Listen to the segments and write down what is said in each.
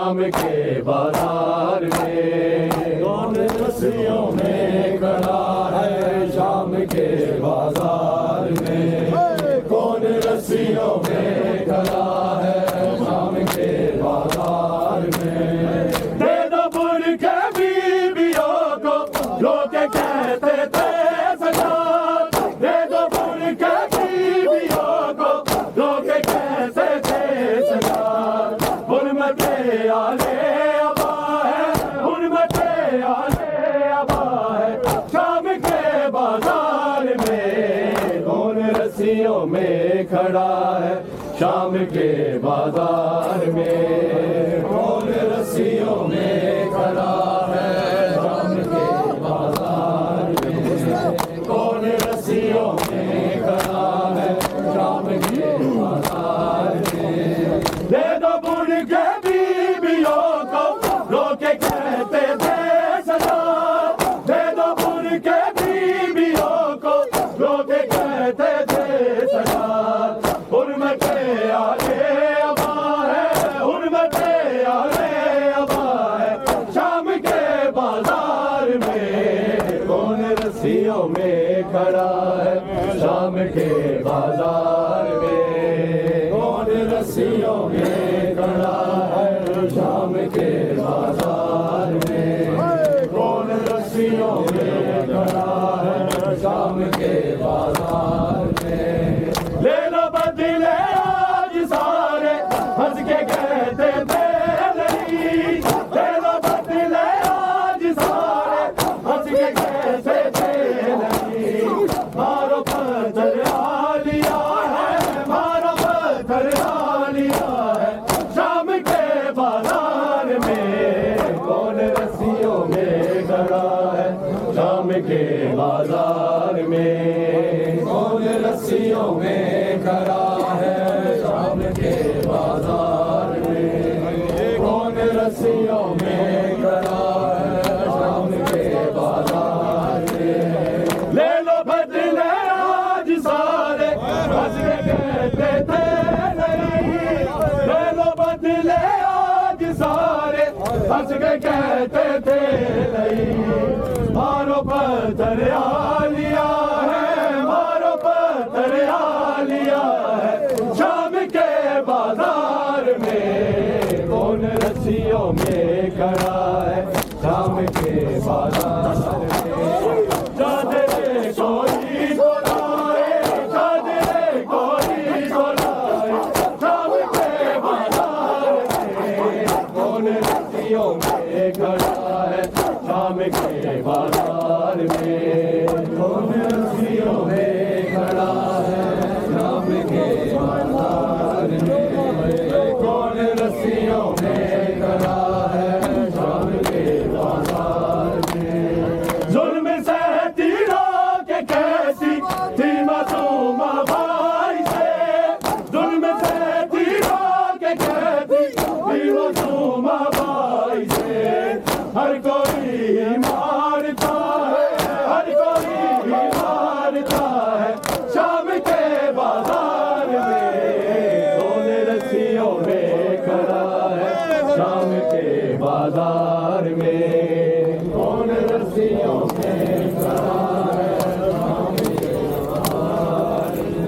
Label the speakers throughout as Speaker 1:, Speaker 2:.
Speaker 1: शाम के बाजार में। कौन रस्सियों में खड़ा है शाम के बाजार में, कौन रस्सियों में खड़ा है शाम के बाजार में। दे दो बुरके बीवियों को लोग कहते थे सजा, दे दो बुरके बीवियों को लोग कहते थे सजा। हुर्मते आले अबा है, हुर्मते आले अबा है शाम के बाजार में। कौन रस्सियों में खड़ा है शाम के बाजार में, कौन रस्सियों में खड़ा है शाम के बाजार में, कौन रस्सियों में खड़ा है शाम के बाजार में। दे दो बुरके बीवियों को लोग कहते थे सजा, दे दो बुरके बीवियों को लोग कहते थे सजा। हुर्मते आले अबा है, हुर्मते आले अबा है शाम के बाजार में। कौन रस्सियों में खड़ा है शाम के बाजार में, कौन रस्सियों में खड़ा है शाम के बाजार में, कौन रस्सियों में खड़ा है शाम के बाजार में। ले लो बदले आज सारे हंस के कहते थे नहीं, ले लो बदले आज सारे हंस के कहते थे नहीं। मारो पत्थर आ लिया है, मारो पत्थर आ लिया है शाम के बाजार में। कौन रस्सियों में खड़ा है शाम के बाजार में, कौन रस्सियों में खड़ा है शाम के बाजार में, कौन रस्सियों में खड़ा है शाम के बाजार में। ले लो बदले आज सारे हंस के कहते थे नहीं, ले लो बदले आज सारे हंस के कहते थे नहीं। मारो पत्थर आ लिया है, मारो पत्थर आ लिया है शाम के बाजार में। कौन रस्सियों में खड़ा है शाम के बाजार में। चादरे कोई तो लाए, चादरे कोई तो लाए शाम के बाजार में। कौन रस्सियों में खड़ा है शाम के बाजार में, कौन रस्सियों में खड़ा है शाम के बाजार में, कौन रस्सियों में खड़ा है शाम के बाजार में। जुल्म सहती रोके कैसी थी मासूम भाई से, जुल्म सहती रोके कैसी थी मासूम भाई से। हर कोई मारता है, हर कोई मारता है शाम के बाजार में। कौन रस्सियों में खड़ा है शाम के बाजार में, कौन रस्सियों में खड़ा है शाम के बाजार में,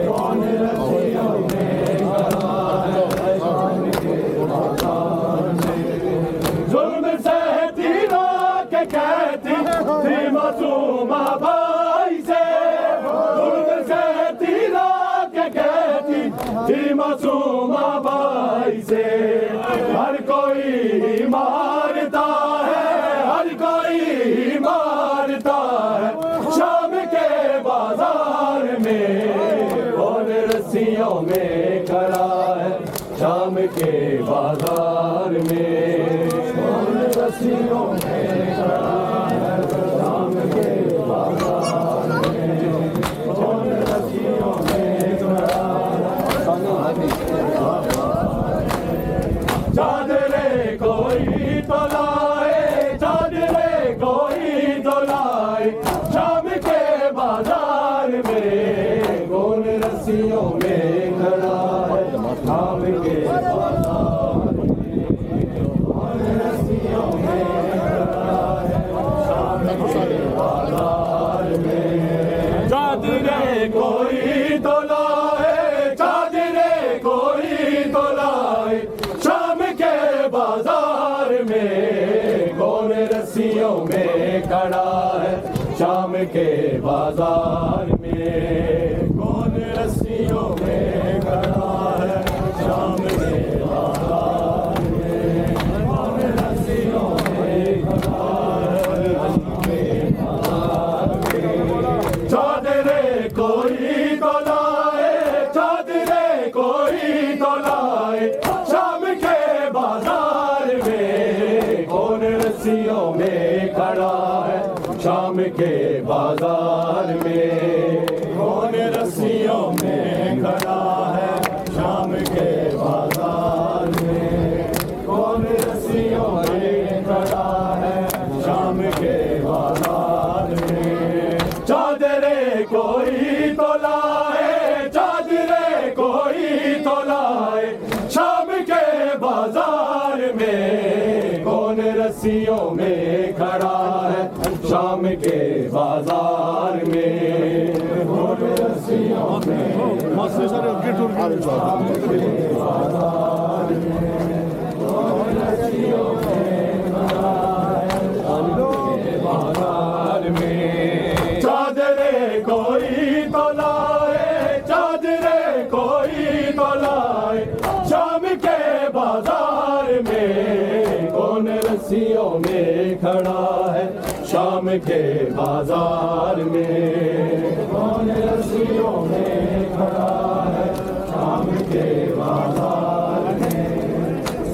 Speaker 1: कौन रस्सियों में खड़ा है शाम के बाजार में। जुल्म सहती रोके कहती थी मासूम भाई से, जुल्म सहती रोके कहती थी मासूम भाई से। हर कोई मारता है, हर कोई मारता है शाम के बाजार में। कौन रस्सियों में खड़ा है शाम के बाजार में, कौन रस्सियों में खड़ा है शाम के बाजार में, कौन रस्सियों में खड़ा है शाम के बाजार में। चादरे कोई तो लाए, चादरे कोई तो लाए शाम के बाजार में। कौन रस्सियों में खड़ा है शाम के बाजार में, रस्सियों में खड़ा है शाम के बाजार में। कौन रस्सियों में खड़ा है शाम के बाजार में। कौन रस्सियों में खड़ा है शाम के बाजार में। चादरे कोई तो लाए, चादरे कोई तो लाए शाम के बाजार में। कौन रस्सियों में खड़ा है शाम के बाजार में। कौन रस्सियों में खड़ा है शाम के बाजार में। कौन रस्सियों में खड़ा है शाम के बाजार में। चादरे कोई तो लाए, चादरे कोई तो लाए शाम के बाजार में। कौन रस्सियों में खड़ा है शाम के बाजार में। कौन रस्सियों में शाम के बाजार में। कौन रस्सियों में खड़ा है शाम के बाजार में। चादरे कोई तो लाए, चादरे कोई तो लाए शाम के बाजार में। कौन रस्सियों में खड़ा है शाम के बाजार में। कौन रस्सियों में खड़ा है शाम के बाजार में।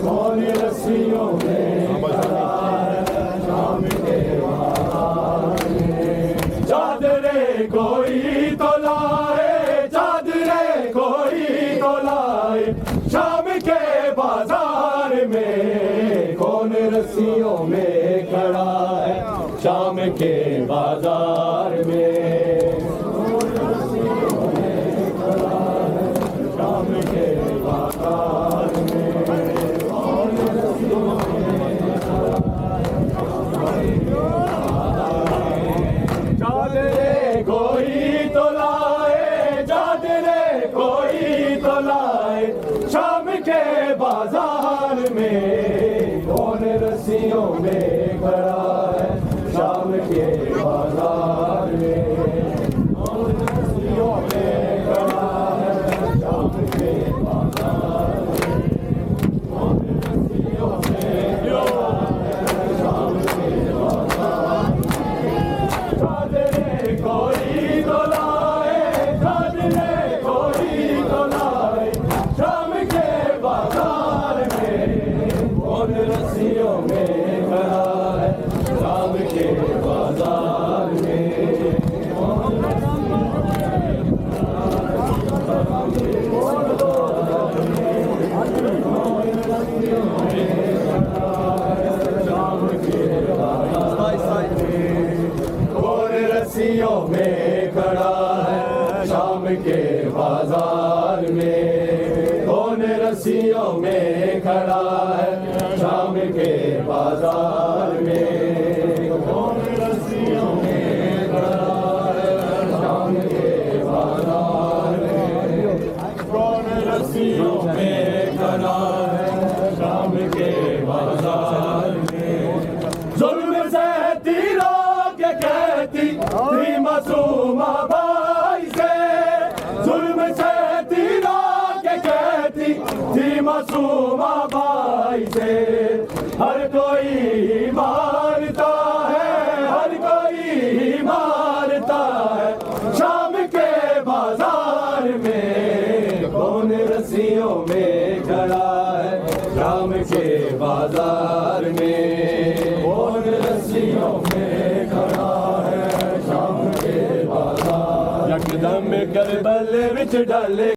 Speaker 1: कौन रस्सियों में खड़ा है शाम के बाजार में। चादरे कोई तो लाए, चादरे कोई तो लाए शाम के बाजार में। कौन रस्सियों में खड़ा है शाम के बाजार में। कौन रस्सियों में खड़ा है शाम के बाजार में। कौन रस्सियों में खड़ा है चादरे कोई तो लाए, चादरे कोई तो लाए शाम के बाजार में। कौन रस्सियों में खड़ा है शाम के बाजार में। कौन रस्सियों में खड़ा है शाम के बाजार में। कौन रस्सियों में खड़ा है शाम के बाजार में। चादरे कोई तो लाए, चादरे कोई तो लाए शाम के बाजार में। कौन रस्सियों में खड़ा है शाम के बाजार में। कौन रस्सियों में खड़ा है शाम के बाजार में। कौन रस्सियों में खड़ा है शाम के बाजार में। कौन रस्सियों में खड़ा है शाम के बाजार में। कौन रस्सियों में खड़ा है शाम के बाजार में। जुल्म सहती रोक कहती थी मासूमा भाई से। जुल्म सहती रोक कहती थी मासूमा भाई से। हर कोई मारता है, हर कोई मारता है शाम के बाजार में। कौन रस्सियों में खड़ा है शाम के बाजार में। कौन रस्सियों में खड़ा है शाम के बाजार। यकदम करबल विच डाले